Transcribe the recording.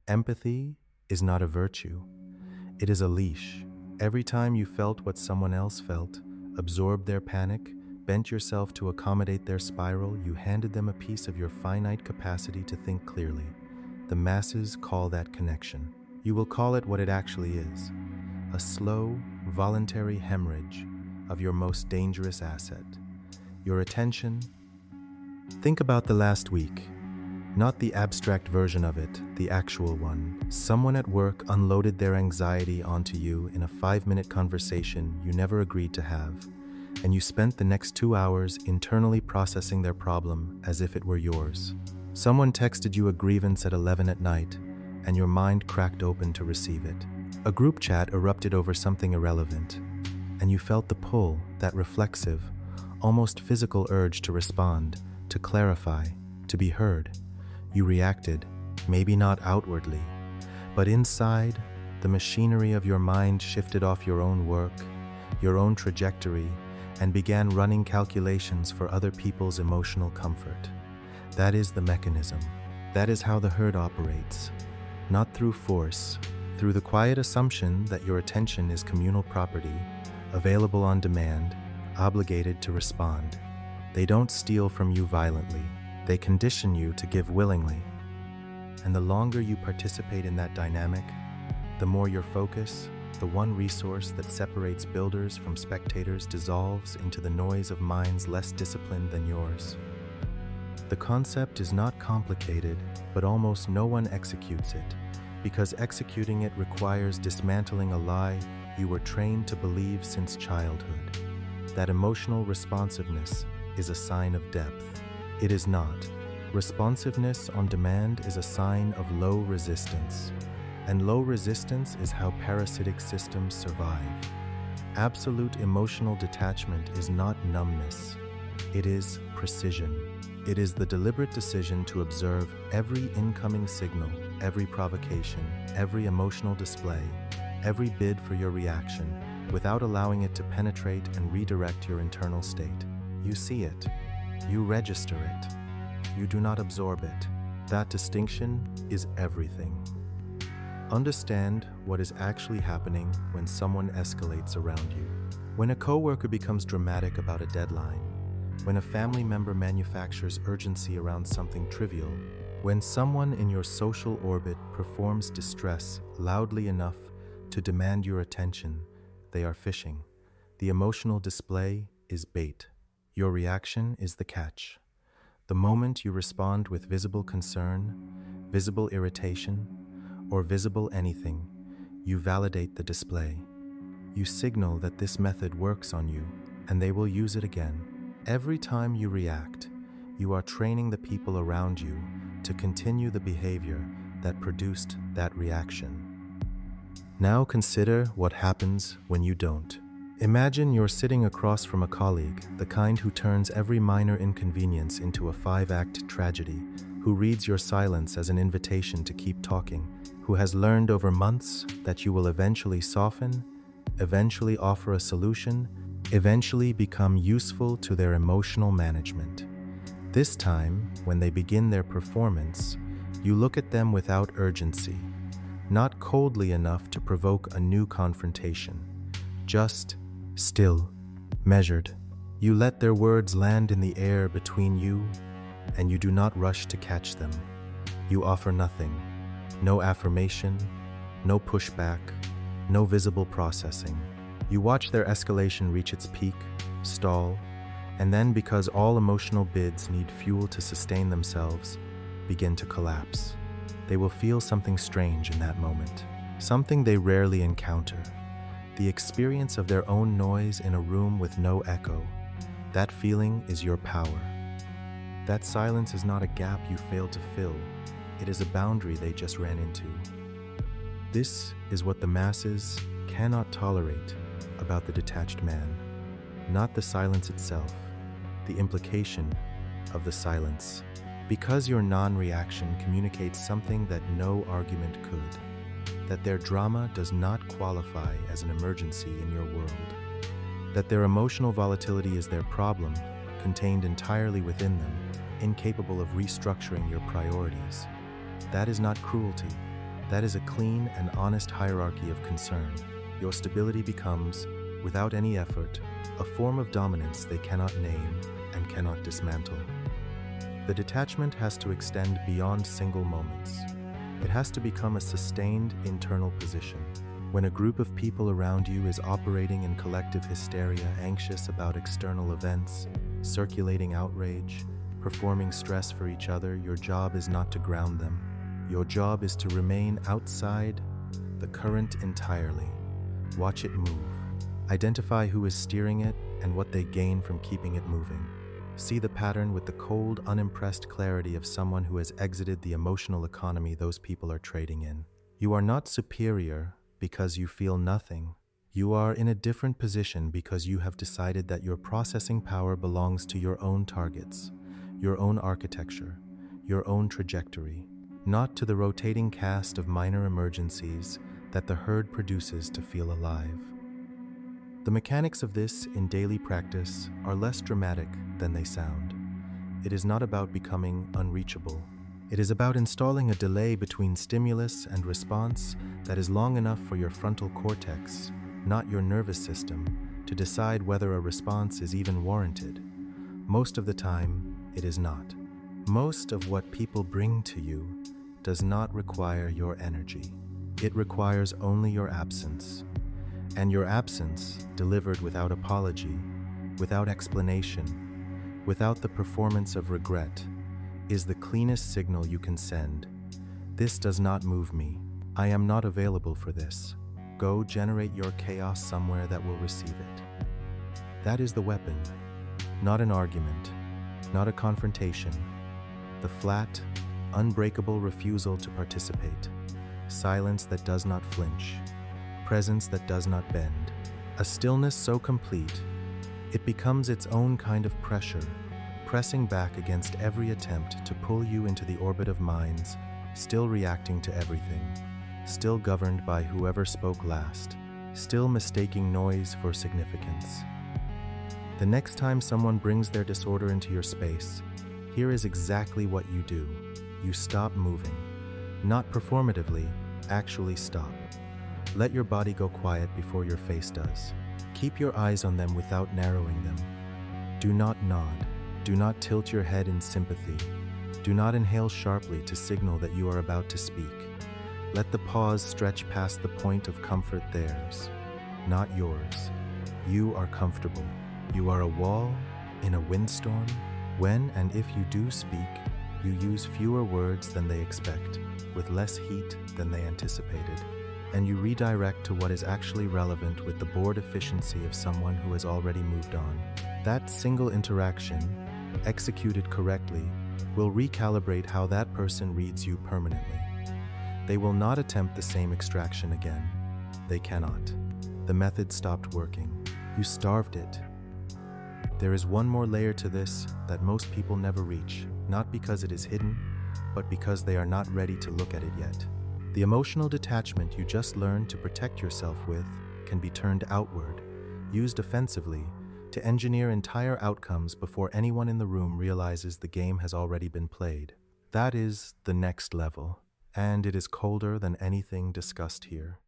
Empathy is not a virtue, it is a leash. Every time you felt what someone else felt, absorbed their panic, bent yourself to accommodate their spiral, you handed them a piece of your finite capacity to think clearly. The masses call that connection. You will call it what it actually is: a slow, voluntary hemorrhage of your most dangerous asset, your attention. Think about the last week. Not the abstract version of it, the actual one. Someone at work unloaded their anxiety onto you in a 5-minute conversation you never agreed to have, and you spent the next 2 hours internally processing their problem as if it were yours. Someone texted you a grievance at 11 at night, and your mind cracked open to receive it. A group chat erupted over something irrelevant, and you felt the pull, that reflexive, almost physical urge to respond, to clarify, to be heard. You reacted, maybe not outwardly, but inside, the machinery of your mind shifted off your own work, your own trajectory, and began running calculations for other people's emotional comfort. That is the mechanism. That is how the herd operates. Not through force, through the quiet assumption that your attention is communal property, available on demand, obligated to respond. They don't steal from you violently. They condition you to give willingly. And the longer you participate in that dynamic, the more your focus, the one resource that separates builders from spectators, dissolves into the noise of minds less disciplined than yours. The concept is not complicated, but almost no one executes it, because executing it requires dismantling a lie you were trained to believe since childhood. That emotional responsiveness is a sign of depth. It is not. Responsiveness on demand is a sign of low resistance, and low resistance is how parasitic systems survive. Absolute emotional detachment is not numbness. It is precision. It is the deliberate decision to observe every incoming signal, every provocation, every emotional display, every bid for your reaction, without allowing it to penetrate and redirect your internal state. You see it. You register it. You do not absorb it. That distinction is everything. Understand what is actually happening when someone escalates around you. When a coworker becomes dramatic about a deadline, when a family member manufactures urgency around something trivial, when someone in your social orbit performs distress loudly enough to demand your attention, they are fishing. The emotional display is bait. Your reaction is the catch. The moment you respond with visible concern, visible irritation, or visible anything, you validate the display. You signal that this method works on you, and they will use it again. Every time you react, you are training the people around you to continue the behavior that produced that reaction. Now consider what happens when you don't. Imagine you're sitting across from a colleague, the kind who turns every minor inconvenience into a 5-act tragedy, who reads your silence as an invitation to keep talking, who has learned over months that you will eventually soften, eventually offer a solution, eventually become useful to their emotional management. This time, when they begin their performance, you look at them without urgency, not coldly enough to provoke a new confrontation, just still, measured. You let their words land in the air between you, and you do not rush to catch them. You offer nothing, no affirmation, no pushback, no visible processing. You watch their escalation reach its peak, stall, and then, because all emotional bids need fuel to sustain themselves, begin to collapse. They will feel something strange in that moment, something they rarely encounter. The experience of their own noise in a room with no echo. That feeling is your power. That silence is not a gap you failed to fill. It is a boundary they just ran into. This is what the masses cannot tolerate about the detached man. Not the silence itself, the implication of the silence. Because your non-reaction communicates something that no argument could. That their drama does not qualify as an emergency in your world. That their emotional volatility is their problem, contained entirely within them, incapable of restructuring your priorities. That is not cruelty. That is a clean and honest hierarchy of concern. Your stability becomes, without any effort, a form of dominance they cannot name and cannot dismantle. The detachment has to extend beyond single moments. It has to become a sustained internal position. When a group of people around you is operating in collective hysteria, anxious about external events, circulating outrage, performing stress for each other, your job is not to ground them. Your job is to remain outside the current entirely. Watch it move. Identify who is steering it and what they gain from keeping it moving. See the pattern with the cold, unimpressed clarity of someone who has exited the emotional economy those people are trading in. You are not superior because you feel nothing. You are in a different position because you have decided that your processing power belongs to your own targets, your own architecture, your own trajectory, not to the rotating cast of minor emergencies that the herd produces to feel alive. The mechanics of this in daily practice are less dramatic than they sound. It is not about becoming unreachable. It is about installing a delay between stimulus and response that is long enough for your frontal cortex, not your nervous system, to decide whether a response is even warranted. Most of the time, it is not. Most of what people bring to you does not require your energy. It requires only your absence. And your absence, delivered without apology, without explanation, without the performance of regret, is the cleanest signal you can send. This does not move me. I am not available for this. Go generate your chaos somewhere that will receive it. That is the weapon, not an argument, not a confrontation. The flat, unbreakable refusal to participate. Silence that does not flinch. Presence that does not bend. A stillness so complete, it becomes its own kind of pressure, pressing back against every attempt to pull you into the orbit of minds, still reacting to everything, still governed by whoever spoke last, still mistaking noise for significance. The next time someone brings their disorder into your space, here is exactly what you do. You stop moving. Not performatively, actually stop. Let your body go quiet before your face does. Keep your eyes on them without narrowing them. Do not nod. Do not tilt your head in sympathy. Do not inhale sharply to signal that you are about to speak. Let the pause stretch past the point of comfort theirs, not yours. You are comfortable. You are a wall in a windstorm. When and if you do speak, you use fewer words than they expect, with less heat than they anticipated, and you redirect to what is actually relevant with the bored efficiency of someone who has already moved on. That single interaction, executed correctly, will recalibrate how that person reads you permanently. They will not attempt the same extraction again. They cannot. The method stopped working. You starved it. There is one more layer to this that most people never reach, not because it is hidden, but because they are not ready to look at it yet. The emotional detachment you just learned to protect yourself with can be turned outward, used offensively, to engineer entire outcomes before anyone in the room realizes the game has already been played. That is the next level, and it is colder than anything discussed here.